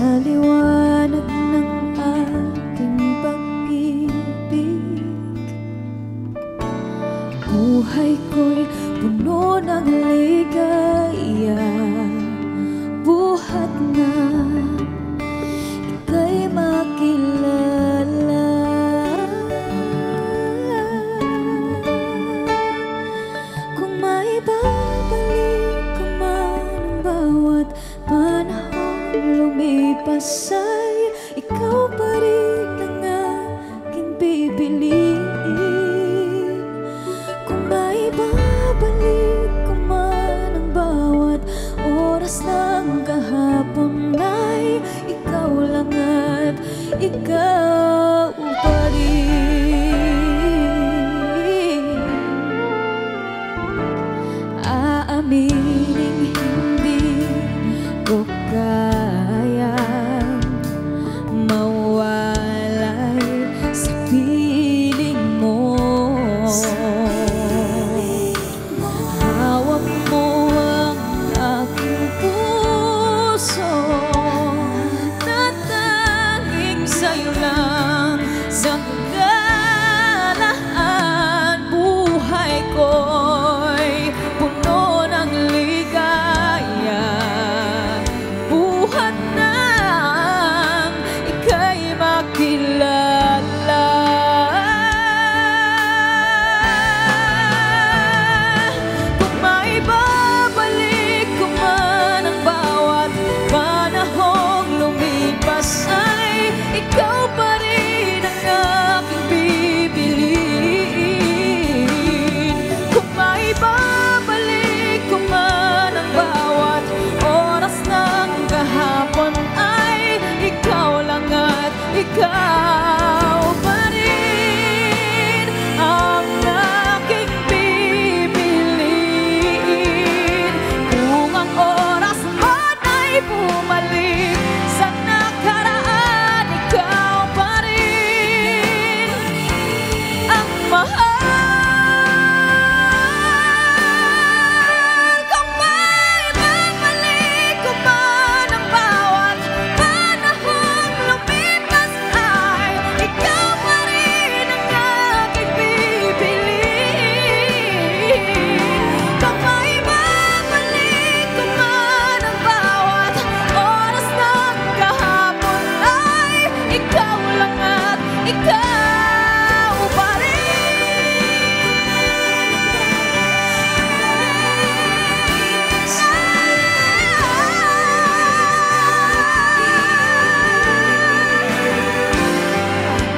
liwanag ng ating pag-ibig, buhay ko'y puno ng ligaya. Buhat na ika'y makilala. Kung maibabalik ko man ang bawat panahon lumipas, ay ikaw pa rin ang aking pipiliin. Kung maibabalik ko man ang bawat oras ng kahapon, ay ikaw lang at ikaw pa rin. Aaminin hindi ko kayang mawalay sa piling mo. Hawak mo ang aking puso, tatanging sa'yo lang naglalaan. Buhay ko'y puno ng ligaya. Buhat nang ika'y makilala. Kung maibabalik ko man ang bawat panahong lumipas, ay ikaw pa rin ang aking pipiliin. Kung maibabalik ko man ang bawat oras ng kahapon, ay ikaw lang at ikaw pa rin ang aking pipiliin. Kung ang oras man ay bumalik sa nakaraan, ikaw pa rin ang mahal. Kung maibabalik ko man ang bawat panahong lumipas, ay ikaw pa rin ang aking pipiliin. Kung maibabalik ko man ang bawat oras ng kahapon, ay ikaw lang at ikaw pa rin.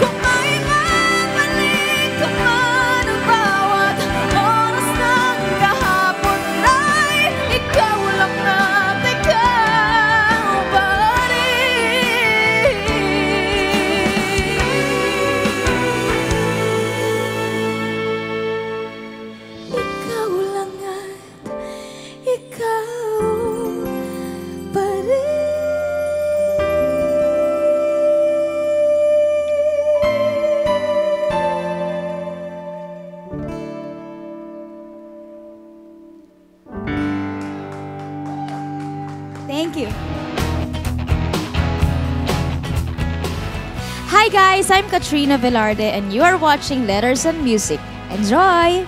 Kung maibabalik ko man ang bawat oras ng kahapon, ay ikaw lang at ikaw pa rin. Ikaw lang at ikaw pa rin. Thank you. Hi guys, I'm Katrina Velarde and you are watching Letters and Music. Enjoy!